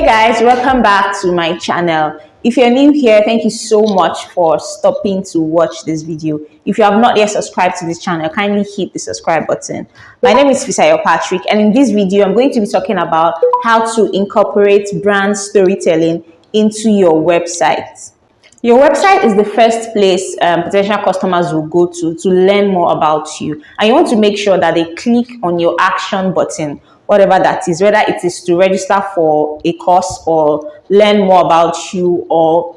Guys, welcome back to my channel. If you're new here, thank you so much for stopping to watch this video. If you have not yet subscribed to this channel, kindly hit the subscribe button. My name is Fisayo, and in this video I'm going to be talking about how to incorporate brand storytelling into your website. Your website is the first place potential customers will go to learn more about you, and you want to make sure that they click on your action button, whatever that is, whether it is to register for a course or learn more about you or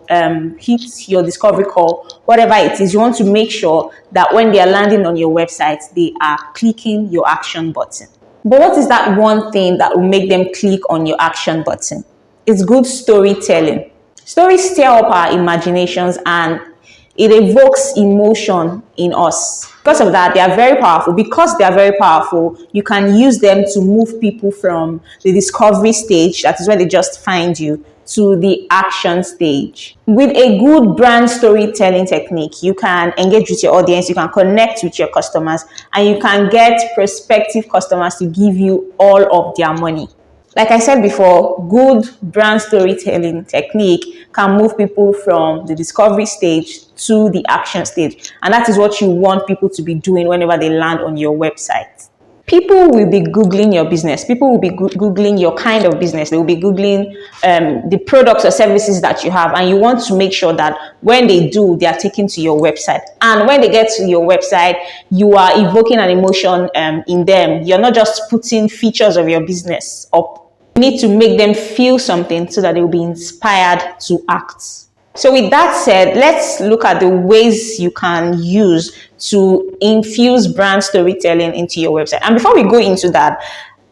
hit your discovery call, whatever it is. You want to make sure that when they are landing on your website, they are clicking your action button. But what is that one thing that will make them click on your action button? It's good storytelling. Stories stir up our imaginations and it evokes emotion in us. Because of that, they are very powerful. Because they are very powerful, you can use them to move people from the discovery stage, that is where they just find you, to the action stage. With a good brand storytelling technique, you can engage with your audience, you can connect with your customers, and you can get prospective customers to give you all of their money. Like I said before, good brand storytelling technique can move people from the discovery stage to the action stage. And that is what you want people to be doing whenever they land on your website. People will be Googling your business. People will be Googling your kind of business. They will be Googling the products or services that you have. And you want to make sure that when they do, they are taken to your website. And when they get to your website, you are evoking an emotion in them. You're not just putting features of your business up. You need to make them feel something so that they will be inspired to act. So with that said, let's look at the ways you can use to infuse brand storytelling into your website. And before we go into that,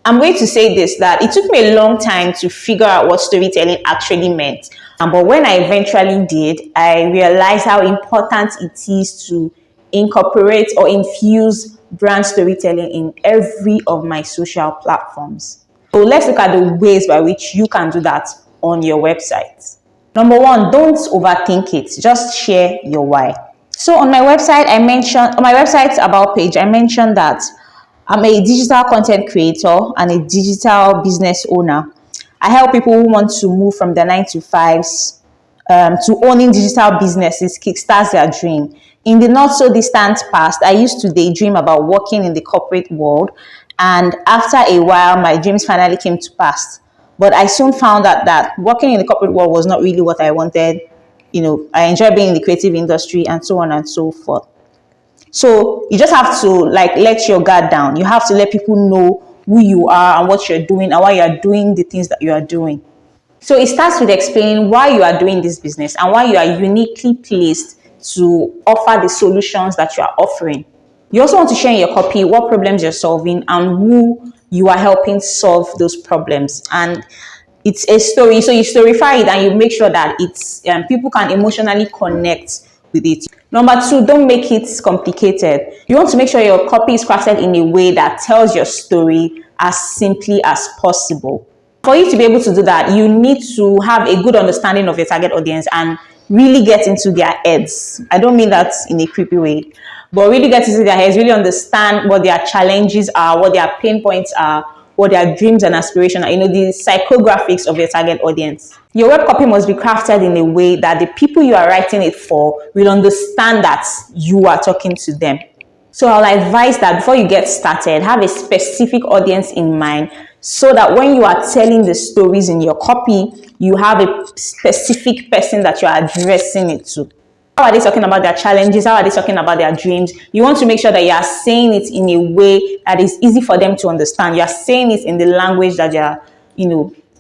I'm going to say this, that it took me a long time to figure out what storytelling actually meant. But when I eventually did, I realized how important it is to incorporate or infuse brand storytelling in every of my social platforms. So let's look at the ways by which you can do that on your website. Number one, don't overthink it. Just share your why. So on my website, on my website's about page, I mentioned that I'm a digital content creator and a digital business owner. I help people who want to move from their 9-to-5s to owning digital businesses, kickstart their dream. In the not so distant past, I used to daydream about working in the corporate world. And after a while, my dreams finally came to pass. But I soon found out that working in the corporate world was not really what I wanted. You know, I enjoy being in the creative industry and so on and so forth. So you just have to let your guard down. You have to let people know who you are and what you're doing and why you are doing the things that you are doing. So it starts with explaining why you are doing this business and why you are uniquely placed to offer the solutions that you are offering. You also want to share in your copy what problems you're solving and who you are helping solve those problems. And it's a story, so you storify it and you make sure that it's people can emotionally connect with it. Number two, don't make it complicated. You want to make sure your copy is crafted in a way that tells your story as simply as possible. For you to be able to do that, you need to have a good understanding of your target audience and really get into their heads. I don't mean that in a creepy way, but really get into their heads, really understand what their challenges are, what their pain points are, what their dreams and aspirations are, the psychographics of your target audience. Your web copy must be crafted in a way that the people you are writing it for will understand that you are talking to them. So I'll advise that before you get started, have a specific audience in mind so that when you are telling the stories in your copy, you have a specific person that you are addressing it to. How are they talking about their challenges? How are they talking about their dreams? You want to make sure that you are saying it in a way that is easy for them to understand. You are saying it in the language that you are,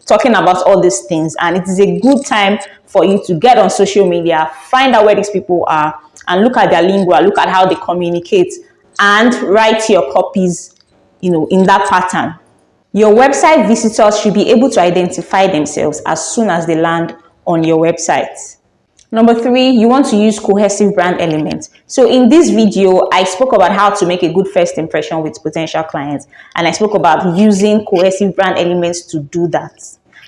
talking about all these things. And it is a good time for you to get on social media, find out where these people are, and look at their lingua, look at how they communicate, and write your copies, in that pattern. Your website visitors should be able to identify themselves as soon as they land on your website. Number three, you want to use cohesive brand elements. So in this video, I spoke about how to make a good first impression with potential clients. And I spoke about using cohesive brand elements to do that.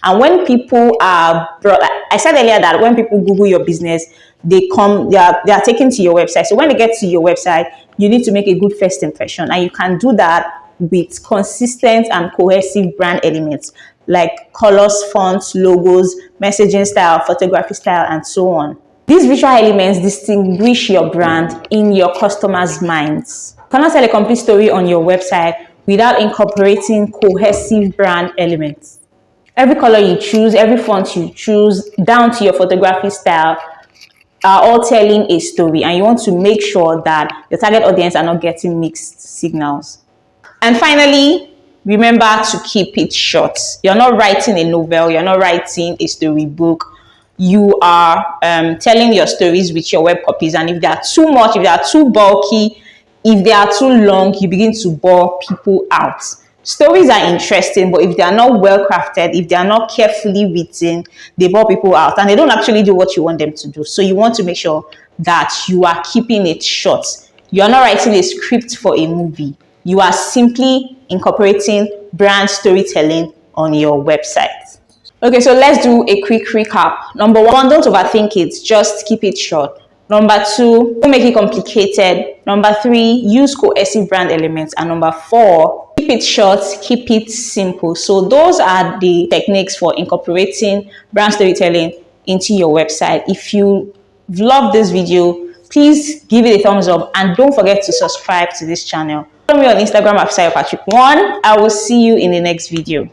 And when people I said earlier that when people Google your business, they are taken to your website. So when they get to your website, you need to make a good first impression. And you can do that with consistent and cohesive brand elements. like colors, fonts, logos, messaging style, photography style, and so on. These visual elements distinguish your brand in your customers' minds. You cannot tell a complete story on your website without incorporating cohesive brand elements. Every color you choose, every font you choose, down to your photography style, are all telling a story, and you want to make sure that your target audience are not getting mixed signals. And finally, remember to keep it short. You're not writing a novel, you're not writing a storybook. You are telling your stories with your web copies, and if they are too much, if they are too bulky, if they are too long, you begin to bore people out. Stories are interesting, but if they are not well crafted, if they are not carefully written, they bore people out and they don't actually do what you want them to do. So you want to make sure that you are keeping it short. You are not writing a script for a movie. You are simply incorporating brand storytelling on your website. Okay, so let's do a quick recap. Number one, don't overthink it. Just keep it short. Number two, don't make it complicated. Number three, use cohesive brand elements. And number four, keep it short, keep it simple. So those are the techniques for incorporating brand storytelling into your website. If you love this video, please give it a thumbs up and don't forget to subscribe to this channel. Follow me on Instagram at Fisayo Patrick 1. I will see you in the next video.